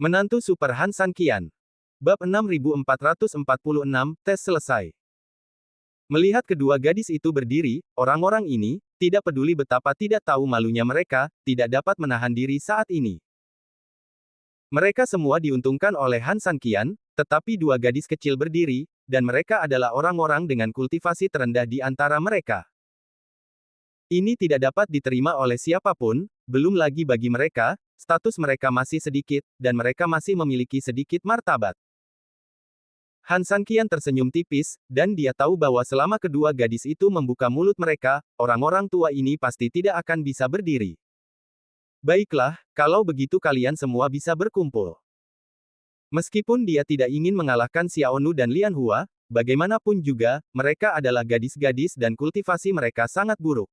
Menantu Super Han San Qian. Bab 6446, tes selesai. Melihat kedua gadis itu berdiri, orang-orang ini, tidak peduli betapa tidak tahu malunya mereka, tidak dapat menahan diri saat ini. Mereka semua diuntungkan oleh Han San Qian, tetapi dua gadis kecil berdiri, dan mereka adalah orang-orang dengan kultivasi terendah di antara mereka. Ini tidak dapat diterima oleh siapapun, belum lagi bagi mereka, status mereka masih sedikit, dan mereka masih memiliki sedikit martabat. Han San Qian tersenyum tipis, dan dia tahu bahwa selama kedua gadis itu membuka mulut mereka, orang-orang tua ini pasti tidak akan bisa berdiri. Baiklah, kalau begitu kalian semua bisa berkumpul. Meskipun dia tidak ingin mengalahkan Xiaonu dan Lian Hua, bagaimanapun juga, mereka adalah gadis-gadis dan kultivasi mereka sangat buruk.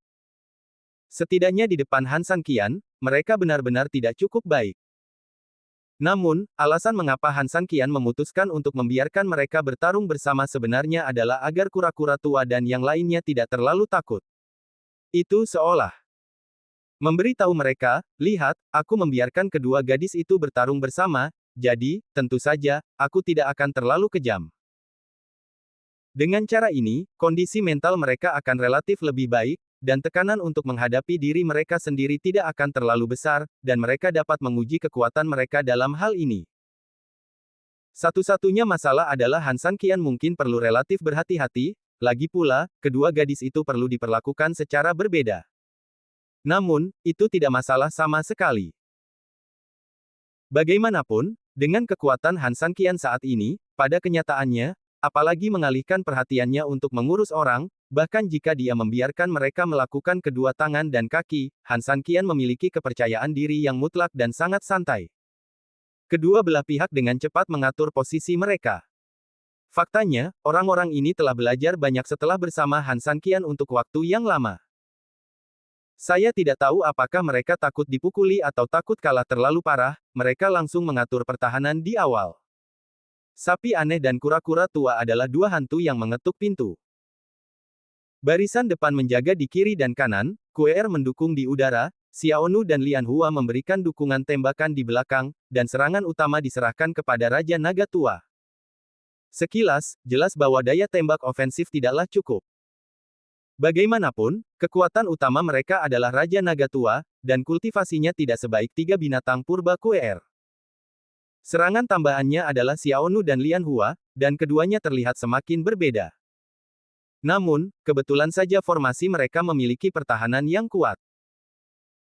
Setidaknya di depan Han San Qian, mereka benar-benar tidak cukup baik. Namun, alasan mengapa Han San Qian memutuskan untuk membiarkan mereka bertarung bersama sebenarnya adalah agar kura-kura tua dan yang lainnya tidak terlalu takut. Itu seolah memberitahu mereka, lihat, aku membiarkan kedua gadis itu bertarung bersama, jadi, tentu saja, aku tidak akan terlalu kejam. Dengan cara ini, kondisi mental mereka akan relatif lebih baik, dan tekanan untuk menghadapi diri mereka sendiri tidak akan terlalu besar, dan mereka dapat menguji kekuatan mereka dalam hal ini. Satu-satunya masalah adalah Han San Qian mungkin perlu relatif berhati-hati, lagi pula, kedua gadis itu perlu diperlakukan secara berbeda. Namun, itu tidak masalah sama sekali. Bagaimanapun, dengan kekuatan Han San Qian saat ini, pada kenyataannya, apalagi mengalihkan perhatiannya untuk mengurus orang, bahkan jika dia membiarkan mereka melakukan kedua tangan dan kaki, Han San Qian memiliki kepercayaan diri yang mutlak dan sangat santai. Kedua belah pihak dengan cepat mengatur posisi mereka. Faktanya, orang-orang ini telah belajar banyak setelah bersama Han San Qian untuk waktu yang lama. Saya tidak tahu apakah mereka takut dipukuli atau takut kalah terlalu parah, mereka langsung mengatur pertahanan di awal. Sapi aneh dan kura-kura tua adalah dua hantu yang mengetuk pintu. Barisan depan menjaga di kiri dan kanan, Kuer mendukung di udara, Xiaonu dan Lian Hua memberikan dukungan tembakan di belakang, dan serangan utama diserahkan kepada Raja Naga Tua. Sekilas, jelas bahwa daya tembak ofensif tidaklah cukup. Bagaimanapun, kekuatan utama mereka adalah Raja Naga Tua, dan kultivasinya tidak sebaik tiga binatang purba Kuer. Serangan tambahannya adalah Xiaonu dan Lian Hua, dan keduanya terlihat semakin berbeda. Namun, kebetulan saja formasi mereka memiliki pertahanan yang kuat.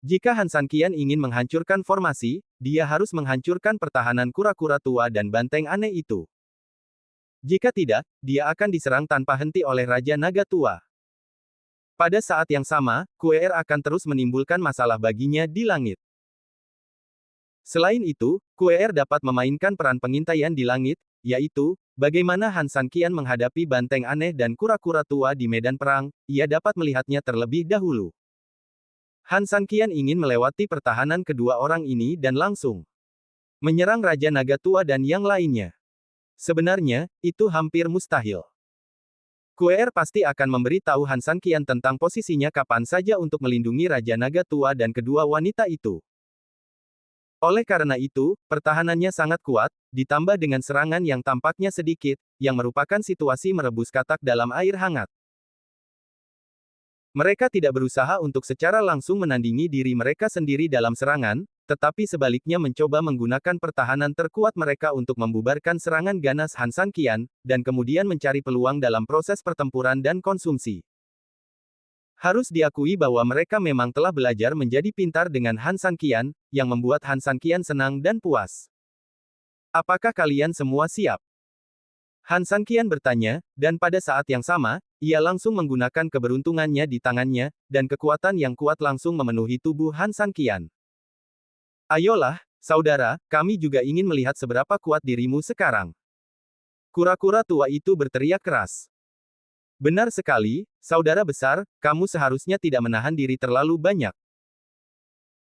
Jika Han San Qian ingin menghancurkan formasi, dia harus menghancurkan pertahanan kura-kura tua dan banteng aneh itu. Jika tidak, dia akan diserang tanpa henti oleh Raja Naga Tua. Pada saat yang sama, Kuer akan terus menimbulkan masalah baginya di langit. Selain itu, Kuer dapat memainkan peran pengintaian di langit, yaitu, bagaimana Han San Qian menghadapi banteng aneh dan kura-kura tua di medan perang, ia dapat melihatnya terlebih dahulu. Han San Qian ingin melewati pertahanan kedua orang ini dan langsung menyerang Raja Naga Tua dan yang lainnya. Sebenarnya, itu hampir mustahil. Kuer pasti akan memberitahu Han San Qian tentang posisinya kapan saja untuk melindungi Raja Naga Tua dan kedua wanita itu. Oleh karena itu, pertahanannya sangat kuat, ditambah dengan serangan yang tampaknya sedikit, yang merupakan situasi merebus katak dalam air hangat. Mereka tidak berusaha untuk secara langsung menandingi diri mereka sendiri dalam serangan, tetapi sebaliknya mencoba menggunakan pertahanan terkuat mereka untuk membubarkan serangan ganas Han San Qian, dan kemudian mencari peluang dalam proses pertempuran dan konsumsi. Harus diakui bahwa mereka memang telah belajar menjadi pintar dengan Han San Qian, yang membuat Han San Qian senang dan puas. Apakah kalian semua siap? Han San Qian bertanya, dan pada saat yang sama, ia langsung menggunakan keberuntungannya di tangannya, dan kekuatan yang kuat langsung memenuhi tubuh Han San Qian. Ayolah, saudara, kami juga ingin melihat seberapa kuat dirimu sekarang. Kura-kura tua itu berteriak keras. Benar sekali, saudara besar, kamu seharusnya tidak menahan diri terlalu banyak.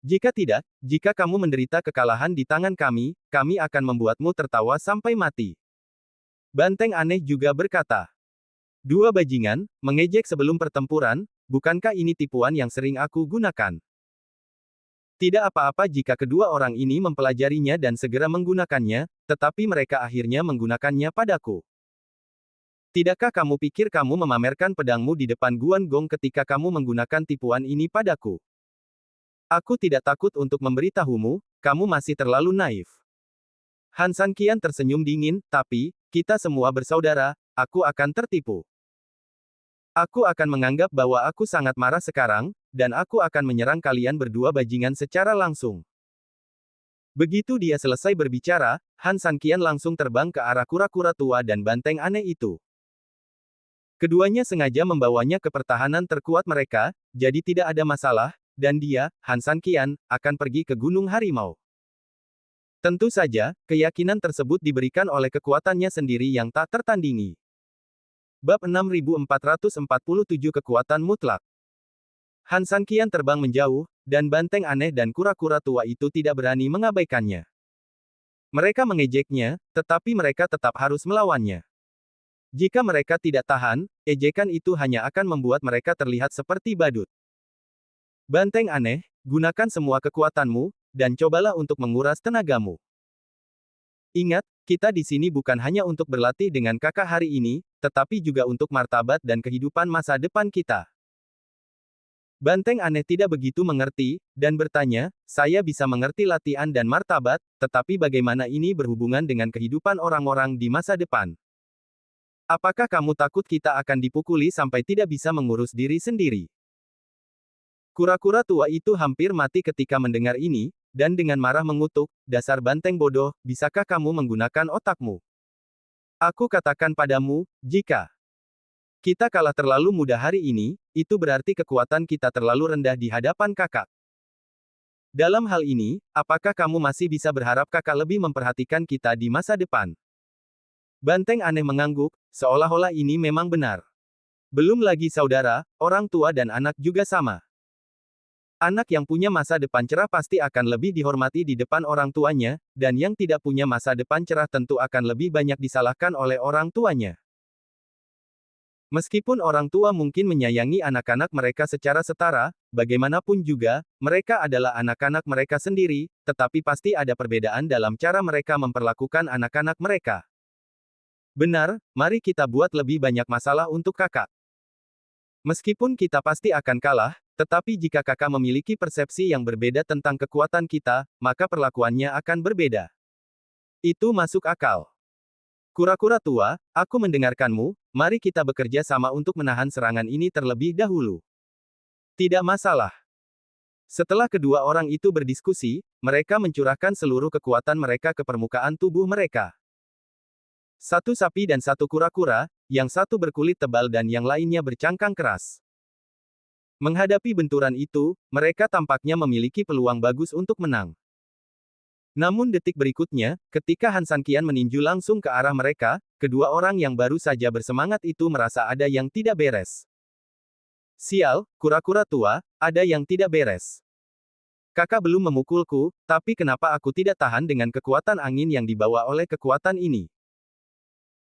Jika tidak, jika kamu menderita kekalahan di tangan kami akan membuatmu tertawa sampai mati. Banteng aneh juga berkata. Dua bajingan, mengejek sebelum pertempuran, bukankah ini tipuan yang sering aku gunakan? Tidak apa-apa jika kedua orang ini mempelajarinya dan segera menggunakannya, tetapi mereka akhirnya menggunakannya padaku. Tidakkah kamu pikir kamu memamerkan pedangmu di depan Guan Gong ketika kamu menggunakan tipuan ini padaku? Aku tidak takut untuk memberitahumu, kamu masih terlalu naif. Han Sanqian tersenyum dingin, tapi, kita semua bersaudara, aku akan tertipu. Aku akan menganggap bahwa aku sangat marah sekarang, dan aku akan menyerang kalian berdua bajingan secara langsung. Begitu dia selesai berbicara, Han Sanqian langsung terbang ke arah kura-kura tua dan banteng aneh itu. Keduanya sengaja membawanya ke pertahanan terkuat mereka, jadi tidak ada masalah, dan dia, Han Sanqian, akan pergi ke Gunung Harimau. Tentu saja, keyakinan tersebut diberikan oleh kekuatannya sendiri yang tak tertandingi. Bab 6447 Kekuatan Mutlak. Han Sanqian terbang menjauh, dan banteng aneh dan kura-kura tua itu tidak berani mengabaikannya. Mereka mengejeknya, tetapi mereka tetap harus melawannya. Jika mereka tidak tahan, ejekan itu hanya akan membuat mereka terlihat seperti badut. Banteng aneh, gunakan semua kekuatanmu, dan cobalah untuk menguras tenagamu. Ingat, kita di sini bukan hanya untuk berlatih dengan kakak hari ini, tetapi juga untuk martabat dan kehidupan masa depan kita. Banteng aneh tidak begitu mengerti, dan bertanya, saya bisa mengerti latihan dan martabat, tetapi bagaimana ini berhubungan dengan kehidupan orang-orang di masa depan? Apakah kamu takut kita akan dipukuli sampai tidak bisa mengurus diri sendiri? Kura-kura tua itu hampir mati ketika mendengar ini, dan dengan marah mengutuk, dasar banteng bodoh, bisakah kamu menggunakan otakmu? Aku katakan padamu, jika kita kalah terlalu mudah hari ini, itu berarti kekuatan kita terlalu rendah di hadapan kakak. Dalam hal ini, apakah kamu masih bisa berharap kakak lebih memperhatikan kita di masa depan? Banteng aneh mengangguk, seolah-olah ini memang benar. Belum lagi saudara, orang tua dan anak juga sama. Anak yang punya masa depan cerah pasti akan lebih dihormati di depan orang tuanya, dan yang tidak punya masa depan cerah tentu akan lebih banyak disalahkan oleh orang tuanya. Meskipun orang tua mungkin menyayangi anak-anak mereka secara setara, bagaimanapun juga, mereka adalah anak-anak mereka sendiri, tetapi pasti ada perbedaan dalam cara mereka memperlakukan anak-anak mereka. Benar, mari kita buat lebih banyak masalah untuk kakak. Meskipun kita pasti akan kalah, tetapi jika kakak memiliki persepsi yang berbeda tentang kekuatan kita, maka perlakuannya akan berbeda. Itu masuk akal. Kura-kura tua, aku mendengarkanmu, mari kita bekerja sama untuk menahan serangan ini terlebih dahulu. Tidak masalah. Setelah kedua orang itu berdiskusi, mereka mencurahkan seluruh kekuatan mereka ke permukaan tubuh mereka. Satu sapi dan satu kura-kura, yang satu berkulit tebal dan yang lainnya bercangkang keras. Menghadapi benturan itu, mereka tampaknya memiliki peluang bagus untuk menang. Namun detik berikutnya, ketika Han Sanqian meninju langsung ke arah mereka, kedua orang yang baru saja bersemangat itu merasa ada yang tidak beres. Sial, kura-kura tua, ada yang tidak beres. Kakak belum memukulku, tapi kenapa aku tidak tahan dengan kekuatan angin yang dibawa oleh kekuatan ini?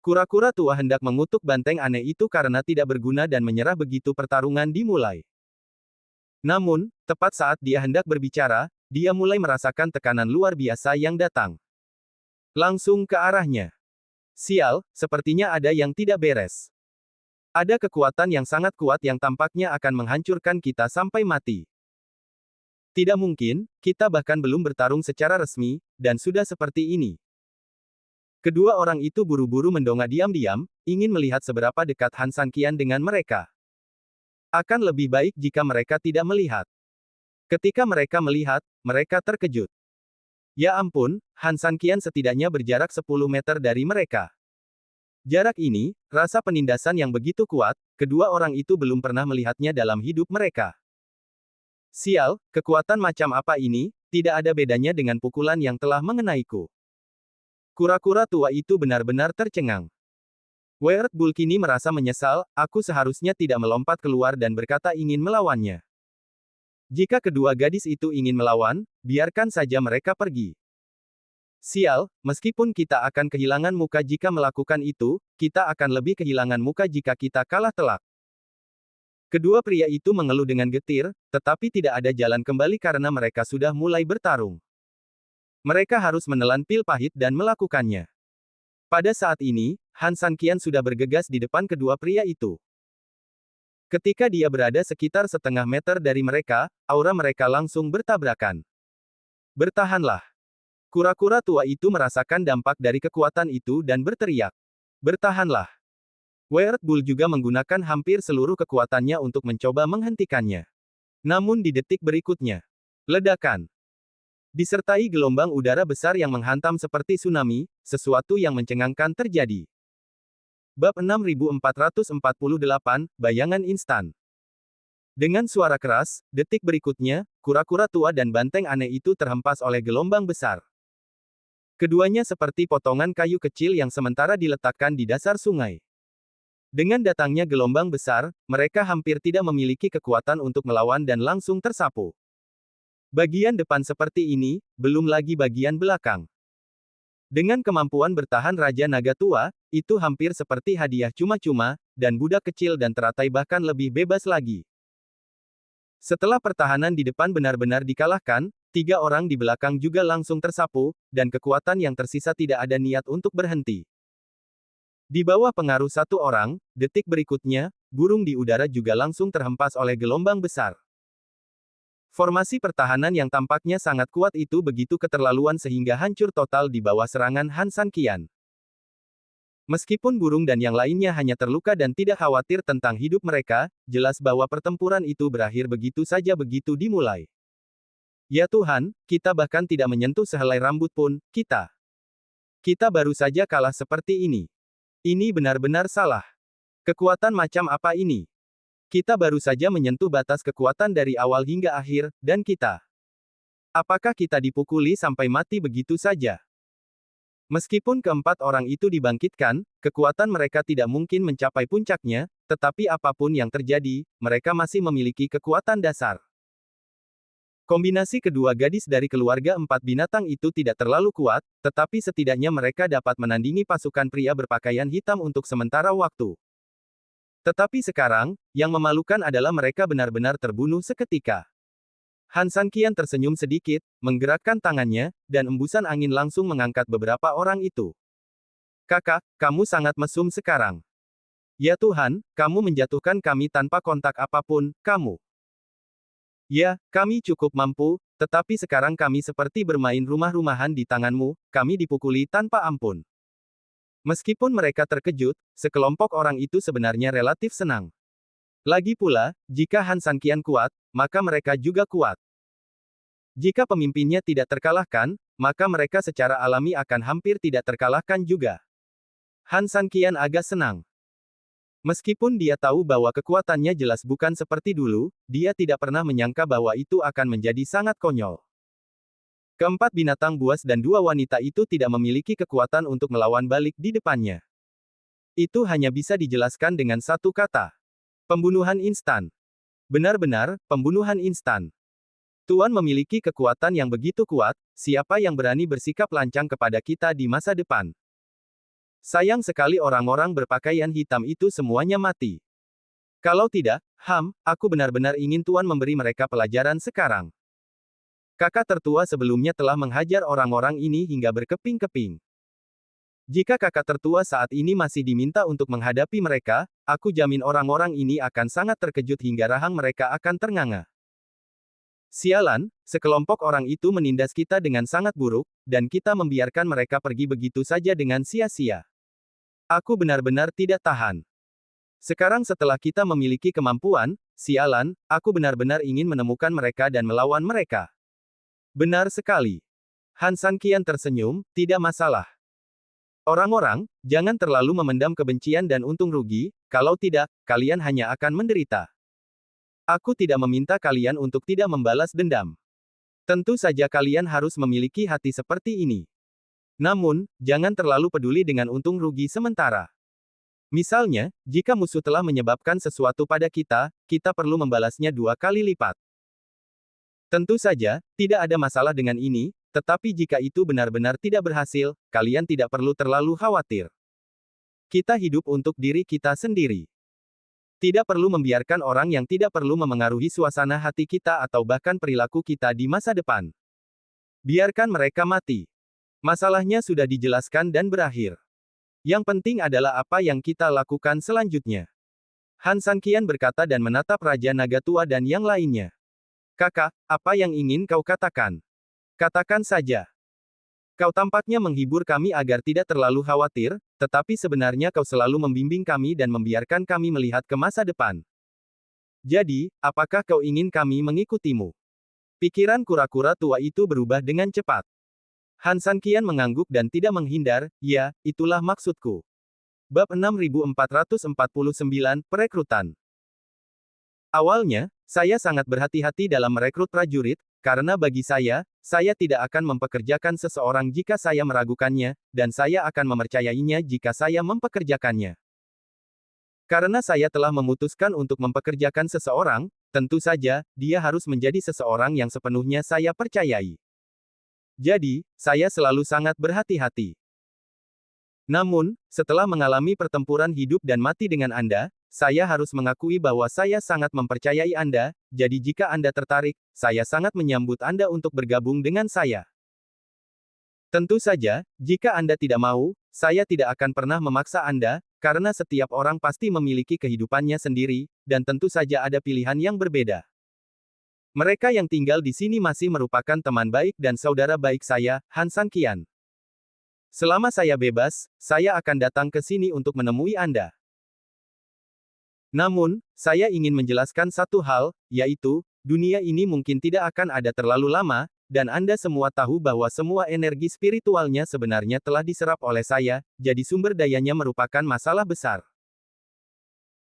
Kura-kura tua hendak mengutuk banteng aneh itu karena tidak berguna dan menyerah begitu pertarungan dimulai. Namun, tepat saat dia hendak berbicara, dia mulai merasakan tekanan luar biasa yang datang. Langsung ke arahnya. Sial, sepertinya ada yang tidak beres. Ada kekuatan yang sangat kuat yang tampaknya akan menghancurkan kita sampai mati. Tidak mungkin, kita bahkan belum bertarung secara resmi, dan sudah seperti ini. Kedua orang itu buru-buru mendongak diam-diam, ingin melihat seberapa dekat Han Sanqian dengan mereka. Akan lebih baik jika mereka tidak melihat. Ketika mereka melihat, mereka terkejut. Ya ampun, Han Sanqian setidaknya berjarak 10 meter dari mereka. Jarak ini, rasa penindasan yang begitu kuat, kedua orang itu belum pernah melihatnya dalam hidup mereka. Sial, kekuatan macam apa ini, tidak ada bedanya dengan pukulan yang telah mengenaiku. Kura-kura tua itu benar-benar tercengang. Weird Bull kini merasa menyesal, aku seharusnya tidak melompat keluar dan berkata ingin melawannya. Jika kedua gadis itu ingin melawan, biarkan saja mereka pergi. Sial, meskipun kita akan kehilangan muka jika melakukan itu, kita akan lebih kehilangan muka jika kita kalah telak. Kedua pria itu mengeluh dengan getir, tetapi tidak ada jalan kembali karena mereka sudah mulai bertarung. Mereka harus menelan pil pahit dan melakukannya. Pada saat ini, Han Sanqian sudah bergegas di depan kedua pria itu. Ketika dia berada sekitar setengah meter dari mereka, aura mereka langsung bertabrakan. Bertahanlah. Kura-kura tua itu merasakan dampak dari kekuatan itu dan berteriak. Bertahanlah. Weird Bull juga menggunakan hampir seluruh kekuatannya untuk mencoba menghentikannya. Namun di detik berikutnya, ledakan. Disertai gelombang udara besar yang menghantam seperti tsunami, sesuatu yang mencengangkan terjadi. Bab 6448, Bayangan Instan. Dengan suara keras, detik berikutnya, kura-kura tua dan banteng aneh itu terhempas oleh gelombang besar. Keduanya seperti potongan kayu kecil yang sementara diletakkan di dasar sungai. Dengan datangnya gelombang besar, mereka hampir tidak memiliki kekuatan untuk melawan dan langsung tersapu. Bagian depan seperti ini, belum lagi bagian belakang. Dengan kemampuan bertahan Raja Naga Tua, itu hampir seperti hadiah cuma-cuma, dan budak kecil dan teratai bahkan lebih bebas lagi. Setelah pertahanan di depan benar-benar dikalahkan, 3 orang di belakang juga langsung tersapu, dan kekuatan yang tersisa tidak ada niat untuk berhenti. Di bawah pengaruh 1 orang, detik berikutnya, burung di udara juga langsung terhempas oleh gelombang besar. Formasi pertahanan yang tampaknya sangat kuat itu begitu keterlaluan sehingga hancur total di bawah serangan Han Sanqian. Meskipun burung dan yang lainnya hanya terluka dan tidak khawatir tentang hidup mereka, jelas bahwa pertempuran itu berakhir begitu saja begitu dimulai. Ya Tuhan, kita bahkan tidak menyentuh sehelai rambut pun, kita baru saja kalah seperti ini. Ini benar-benar salah. Kekuatan macam apa ini? Kita baru saja menyentuh batas kekuatan dari awal hingga akhir, dan kita. Apakah kita dipukuli sampai mati begitu saja? Meskipun keempat orang itu dibangkitkan, kekuatan mereka tidak mungkin mencapai puncaknya, tetapi apapun yang terjadi, mereka masih memiliki kekuatan dasar. Kombinasi kedua gadis dari keluarga 4 binatang itu tidak terlalu kuat, tetapi setidaknya mereka dapat menandingi pasukan pria berpakaian hitam untuk sementara waktu. Tetapi sekarang, yang memalukan adalah mereka benar-benar terbunuh seketika. Han Sanqian tersenyum sedikit, menggerakkan tangannya, dan embusan angin langsung mengangkat beberapa orang itu. Kakak, kamu sangat mesum sekarang. Ya Tuhan, kamu menjatuhkan kami tanpa kontak apapun, kamu. Ya, kami cukup mampu, tetapi sekarang kami seperti bermain rumah-rumahan di tanganmu, kami dipukuli tanpa ampun. Meskipun mereka terkejut, sekelompok orang itu sebenarnya relatif senang. Lagi pula, jika Han Sanqian kuat, maka mereka juga kuat. Jika pemimpinnya tidak terkalahkan, maka mereka secara alami akan hampir tidak terkalahkan juga. Han Sanqian agak senang. Meskipun dia tahu bahwa kekuatannya jelas bukan seperti dulu, dia tidak pernah menyangka bahwa itu akan menjadi sangat konyol. Keempat binatang buas dan 2 wanita itu tidak memiliki kekuatan untuk melawan balik di depannya. Itu hanya bisa dijelaskan dengan satu kata. Pembunuhan instan. Benar-benar, pembunuhan instan. Tuan memiliki kekuatan yang begitu kuat, siapa yang berani bersikap lancang kepada kita di masa depan? Sayang sekali orang-orang berpakaian hitam itu semuanya mati. Kalau tidak, aku benar-benar ingin Tuan memberi mereka pelajaran sekarang. Kakak tertua sebelumnya telah menghajar orang-orang ini hingga berkeping-keping. Jika kakak tertua saat ini masih diminta untuk menghadapi mereka, aku jamin orang-orang ini akan sangat terkejut hingga rahang mereka akan ternganga. Sialan, sekelompok orang itu menindas kita dengan sangat buruk, dan kita membiarkan mereka pergi begitu saja dengan sia-sia. Aku benar-benar tidak tahan. Sekarang setelah kita memiliki kemampuan, sialan, aku benar-benar ingin menemukan mereka dan melawan mereka. Benar sekali. Han Sanqian tersenyum, tidak masalah. Orang-orang, jangan terlalu memendam kebencian dan untung rugi, kalau tidak, kalian hanya akan menderita. Aku tidak meminta kalian untuk tidak membalas dendam. Tentu saja kalian harus memiliki hati seperti ini. Namun, jangan terlalu peduli dengan untung rugi sementara. Misalnya, jika musuh telah menyebabkan sesuatu pada kita, kita perlu membalasnya 2 kali lipat. Tentu saja, tidak ada masalah dengan ini, tetapi jika itu benar-benar tidak berhasil, kalian tidak perlu terlalu khawatir. Kita hidup untuk diri kita sendiri. Tidak perlu membiarkan orang yang tidak perlu memengaruhi suasana hati kita atau bahkan perilaku kita di masa depan. Biarkan mereka mati. Masalahnya sudah dijelaskan dan berakhir. Yang penting adalah apa yang kita lakukan selanjutnya. Han Sanqian berkata dan menatap Raja Naga Tua dan yang lainnya. Kakak, apa yang ingin kau katakan? Katakan saja. Kau tampaknya menghibur kami agar tidak terlalu khawatir, tetapi sebenarnya kau selalu membimbing kami dan membiarkan kami melihat ke masa depan. Jadi, apakah kau ingin kami mengikutimu? Pikiran kura-kura tua itu berubah dengan cepat. Han Sanqian mengangguk dan tidak menghindar, ya, itulah maksudku. Bab 6449, Perekrutan. Awalnya, saya sangat berhati-hati dalam merekrut prajurit, karena bagi saya tidak akan mempekerjakan seseorang jika saya meragukannya, dan saya akan mempercayainya jika saya mempekerjakannya. Karena saya telah memutuskan untuk mempekerjakan seseorang, tentu saja, dia harus menjadi seseorang yang sepenuhnya saya percayai. Jadi, saya selalu sangat berhati-hati. Namun, setelah mengalami pertempuran hidup dan mati dengan Anda, saya harus mengakui bahwa saya sangat mempercayai Anda, jadi jika Anda tertarik, saya sangat menyambut Anda untuk bergabung dengan saya. Tentu saja, jika Anda tidak mau, saya tidak akan pernah memaksa Anda, karena setiap orang pasti memiliki kehidupannya sendiri, dan tentu saja ada pilihan yang berbeda. Mereka yang tinggal di sini masih merupakan teman baik dan saudara baik saya, Han Sanqian. Selama saya bebas, saya akan datang ke sini untuk menemui Anda. Namun, saya ingin menjelaskan satu hal, yaitu, dunia ini mungkin tidak akan ada terlalu lama, dan Anda semua tahu bahwa semua energi spiritualnya sebenarnya telah diserap oleh saya, jadi sumber dayanya merupakan masalah besar.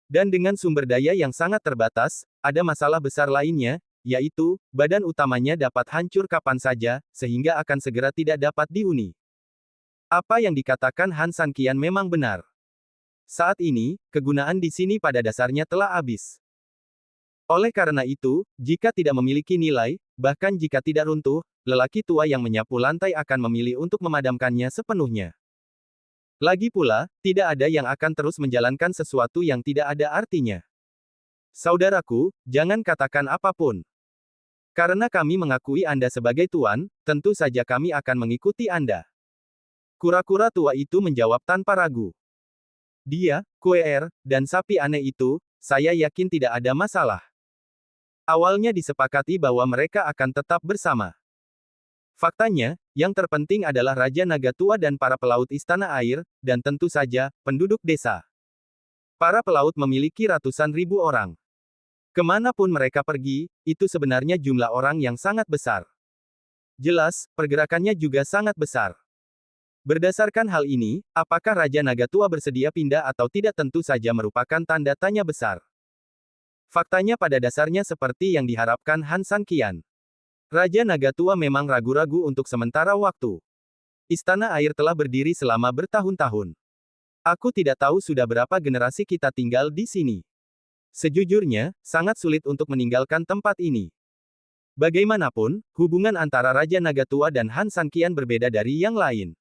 Dan dengan sumber daya yang sangat terbatas, ada masalah besar lainnya, yaitu, badan utamanya dapat hancur kapan saja, sehingga akan segera tidak dapat dihuni. Apa yang dikatakan Han Sanqian memang benar. Saat ini, kegunaan di sini pada dasarnya telah habis. Oleh karena itu, jika tidak memiliki nilai, bahkan jika tidak runtuh, lelaki tua yang menyapu lantai akan memilih untuk memadamkannya sepenuhnya. Lagi pula, tidak ada yang akan terus menjalankan sesuatu yang tidak ada artinya. Saudaraku, jangan katakan apapun. Karena kami mengakui Anda sebagai tuan, tentu saja kami akan mengikuti Anda. Kura-kura tua itu menjawab tanpa ragu. Dia, Kuer, dan sapi aneh itu, saya yakin tidak ada masalah. Awalnya disepakati bahwa mereka akan tetap bersama. Faktanya, yang terpenting adalah Raja Naga Tua dan para pelaut istana air, dan tentu saja, penduduk desa. Para pelaut memiliki ratusan ribu orang. Kemanapun mereka pergi, itu sebenarnya jumlah orang yang sangat besar. Jelas, pergerakannya juga sangat besar. Berdasarkan hal ini, apakah Raja Naga Tua bersedia pindah atau tidak tentu saja merupakan tanda tanya besar. Faktanya pada dasarnya seperti yang diharapkan Han Sanqian. Raja Naga Tua memang ragu-ragu untuk sementara waktu. Istana air telah berdiri selama bertahun-tahun. Aku tidak tahu sudah berapa generasi kita tinggal di sini. Sejujurnya, sangat sulit untuk meninggalkan tempat ini. Bagaimanapun, hubungan antara Raja Naga Tua dan Han Sanqian berbeda dari yang lain.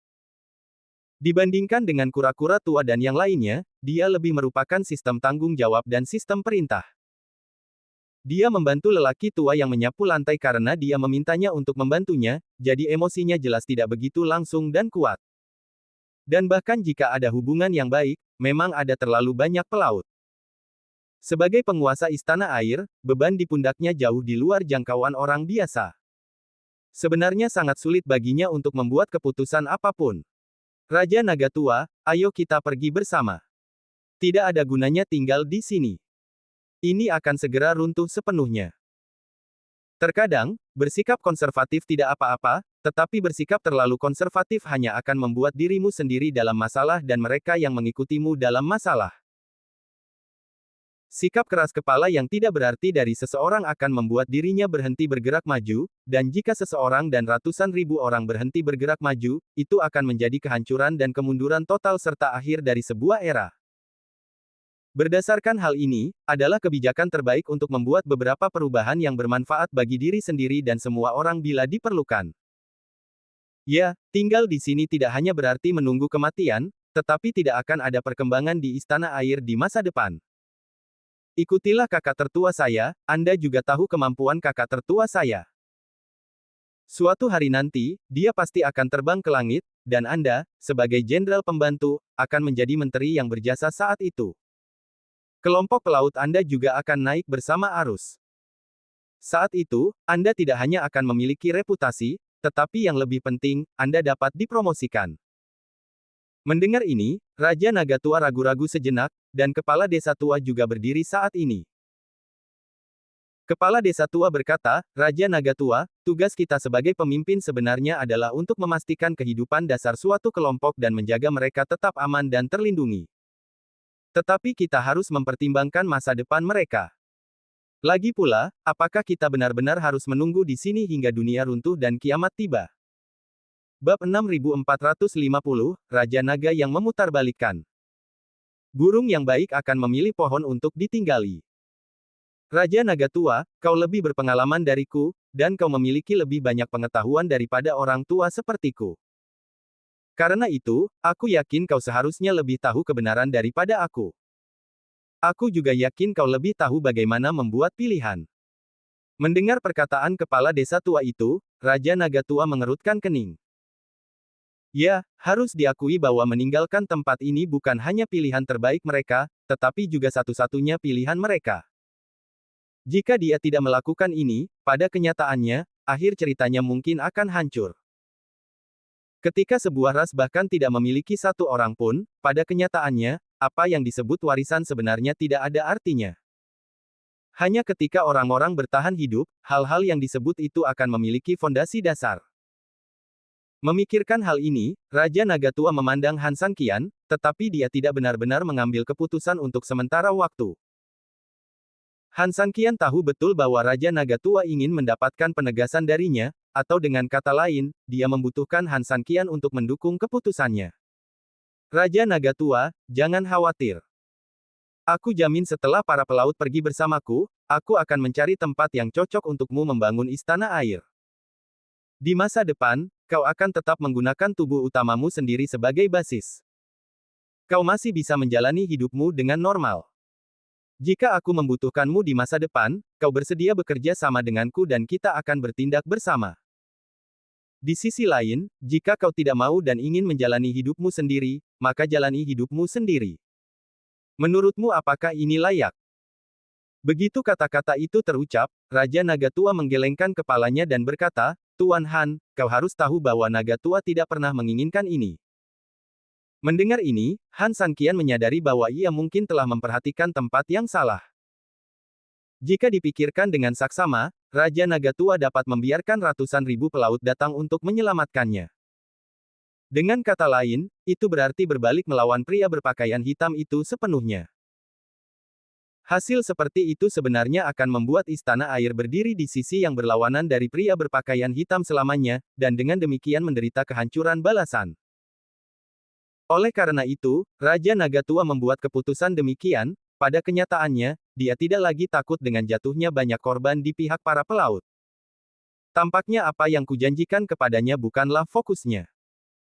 Dibandingkan dengan kura-kura tua dan yang lainnya, dia lebih merupakan sistem tanggung jawab dan sistem perintah. Dia membantu lelaki tua yang menyapu lantai karena dia memintanya untuk membantunya, jadi emosinya jelas tidak begitu langsung dan kuat. Dan bahkan jika ada hubungan yang baik, memang ada terlalu banyak pelaut. Sebagai penguasa istana air, beban di pundaknya jauh di luar jangkauan orang biasa. Sebenarnya sangat sulit baginya untuk membuat keputusan apapun. Raja Naga Tua, ayo kita pergi bersama. Tidak ada gunanya tinggal di sini. Ini akan segera runtuh sepenuhnya. Terkadang, bersikap konservatif tidak apa-apa, tetapi bersikap terlalu konservatif hanya akan membuat dirimu sendiri dalam masalah dan mereka yang mengikutimu dalam masalah. Sikap keras kepala yang tidak berarti dari seseorang akan membuat dirinya berhenti bergerak maju, dan jika seseorang dan ratusan ribu orang berhenti bergerak maju, itu akan menjadi kehancuran dan kemunduran total serta akhir dari sebuah era. Berdasarkan hal ini, adalah kebijakan terbaik untuk membuat beberapa perubahan yang bermanfaat bagi diri sendiri dan semua orang bila diperlukan. Ya, tinggal di sini tidak hanya berarti menunggu kematian, tetapi tidak akan ada perkembangan di istana air di masa depan. Ikutilah kakak tertua saya, Anda juga tahu kemampuan kakak tertua saya. Suatu hari nanti, dia pasti akan terbang ke langit, dan Anda, sebagai jenderal pembantu, akan menjadi menteri yang berjasa saat itu. Kelompok pelaut Anda juga akan naik bersama arus. Saat itu, Anda tidak hanya akan memiliki reputasi, tetapi yang lebih penting, Anda dapat dipromosikan. Mendengar ini, Raja Naga Tua ragu-ragu sejenak, dan Kepala Desa Tua juga berdiri saat ini. Kepala Desa Tua berkata, Raja Naga Tua, tugas kita sebagai pemimpin sebenarnya adalah untuk memastikan kehidupan dasar suatu kelompok dan menjaga mereka tetap aman dan terlindungi. Tetapi kita harus mempertimbangkan masa depan mereka. Lagi pula, apakah kita benar-benar harus menunggu di sini hingga dunia runtuh dan kiamat tiba? Bab 6450, Raja Naga yang memutarbalikkan. Burung yang baik akan memilih pohon untuk ditinggali. Raja Naga Tua, kau lebih berpengalaman dariku, dan kau memiliki lebih banyak pengetahuan daripada orang tua sepertiku. Karena itu, aku yakin kau seharusnya lebih tahu kebenaran daripada aku. Aku juga yakin kau lebih tahu bagaimana membuat pilihan. Mendengar perkataan kepala desa tua itu, Raja Naga Tua mengerutkan kening. Ya, harus diakui bahwa meninggalkan tempat ini bukan hanya pilihan terbaik mereka, tetapi juga satu-satunya pilihan mereka. Jika dia tidak melakukan ini, pada kenyataannya, akhir ceritanya mungkin akan hancur. Ketika sebuah ras bahkan tidak memiliki satu orang pun, pada kenyataannya, apa yang disebut warisan sebenarnya tidak ada artinya. Hanya ketika orang-orang bertahan hidup, hal-hal yang disebut itu akan memiliki fondasi dasar. Memikirkan hal ini, Raja Naga Tua memandang Han San Qian, tetapi dia tidak benar-benar mengambil keputusan untuk sementara waktu. Han San Qian tahu betul bahwa Raja Naga Tua ingin mendapatkan penegasan darinya, atau dengan kata lain, dia membutuhkan Han San Qian untuk mendukung keputusannya. Raja Naga Tua, jangan khawatir. Aku jamin setelah para pelaut pergi bersamaku, aku akan mencari tempat yang cocok untukmu membangun istana air. Di masa depan, kau akan tetap menggunakan tubuh utamamu sendiri sebagai basis. Kau masih bisa menjalani hidupmu dengan normal. Jika aku membutuhkanmu di masa depan, kau bersedia bekerja sama denganku dan kita akan bertindak bersama. Di sisi lain, jika kau tidak mau dan ingin menjalani hidupmu sendiri, maka jalani hidupmu sendiri. Menurutmu apakah ini layak? Begitu kata-kata itu terucap, Raja Naga Tua menggelengkan kepalanya dan berkata, Tuan Han, kau harus tahu bahwa Naga Tua tidak pernah menginginkan ini. Mendengar ini, Han San Qian menyadari bahwa ia mungkin telah memperhatikan tempat yang salah. Jika dipikirkan dengan saksama, Raja Naga Tua dapat membiarkan ratusan ribu pelaut datang untuk menyelamatkannya. Dengan kata lain, itu berarti berbalik melawan pria berpakaian hitam itu sepenuhnya. Hasil seperti itu sebenarnya akan membuat istana air berdiri di sisi yang berlawanan dari pria berpakaian hitam selamanya, dan dengan demikian menderita kehancuran balasan. Oleh karena itu, Raja Naga Tua membuat keputusan demikian, pada kenyataannya, dia tidak lagi takut dengan jatuhnya banyak korban di pihak para pelaut. Tampaknya apa yang kujanjikan kepadanya bukanlah fokusnya.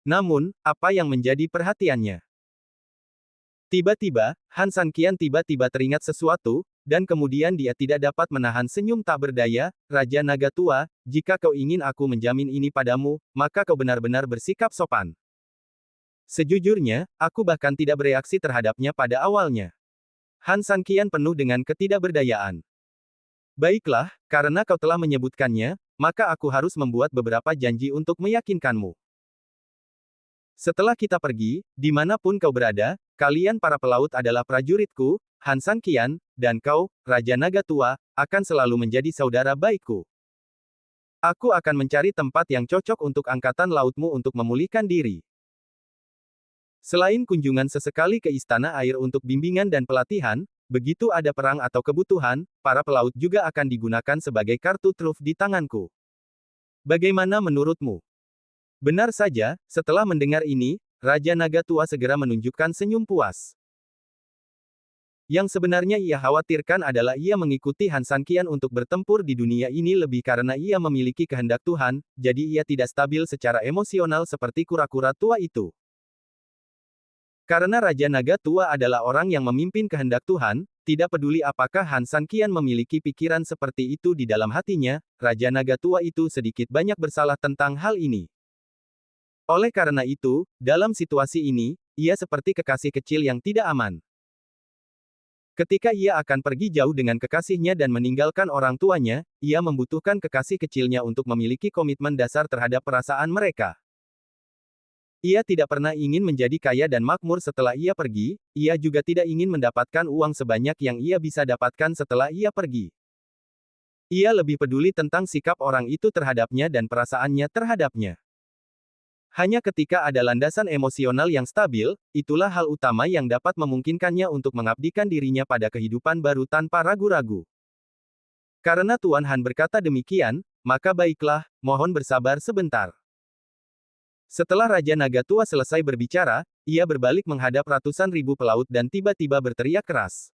Namun, apa yang menjadi perhatiannya? Tiba-tiba, Han San Qian tiba-tiba teringat sesuatu, dan kemudian dia tidak dapat menahan senyum tak berdaya, Raja Naga Tua, jika kau ingin aku menjamin ini padamu, maka kau benar-benar bersikap sopan. Sejujurnya, aku bahkan tidak bereaksi terhadapnya pada awalnya. Han San Qian penuh dengan ketidakberdayaan. Baiklah, karena kau telah menyebutkannya, maka aku harus membuat beberapa janji untuk meyakinkanmu. Setelah kita pergi, dimanapun kau berada, kalian para pelaut adalah prajuritku, Han San Qian, dan kau, Raja Naga Tua, akan selalu menjadi saudara baikku. Aku akan mencari tempat yang cocok untuk angkatan lautmu untuk memulihkan diri. Selain kunjungan sesekali ke istana air untuk bimbingan dan pelatihan, begitu ada perang atau kebutuhan, para pelaut juga akan digunakan sebagai kartu truf di tanganku. Bagaimana menurutmu? Benar saja, setelah mendengar ini, Raja Naga Tua segera menunjukkan senyum puas. Yang sebenarnya ia khawatirkan adalah ia mengikuti Han San Qian untuk bertempur di dunia ini lebih karena ia memiliki kehendak Tuhan, jadi ia tidak stabil secara emosional seperti kura-kura tua itu. Karena Raja Naga Tua adalah orang yang memimpin kehendak Tuhan, tidak peduli apakah Han San Qian memiliki pikiran seperti itu di dalam hatinya, Raja Naga Tua itu sedikit banyak bersalah tentang hal ini. Oleh karena itu, dalam situasi ini, ia seperti kekasih kecil yang tidak aman. Ketika ia akan pergi jauh dengan kekasihnya dan meninggalkan orang tuanya, ia membutuhkan kekasih kecilnya untuk memiliki komitmen dasar terhadap perasaan mereka. Ia tidak pernah ingin menjadi kaya dan makmur setelah ia pergi, ia juga tidak ingin mendapatkan uang sebanyak yang ia bisa dapatkan setelah ia pergi. Ia lebih peduli tentang sikap orang itu terhadapnya dan perasaannya terhadapnya. Hanya ketika ada landasan emosional yang stabil, itulah hal utama yang dapat memungkinkannya untuk mengabdikan dirinya pada kehidupan baru tanpa ragu-ragu. Karena Tuan Han berkata demikian, maka baiklah, mohon bersabar sebentar. Setelah Raja Naga Tua selesai berbicara, ia berbalik menghadap ratusan ribu pelaut dan tiba-tiba berteriak keras.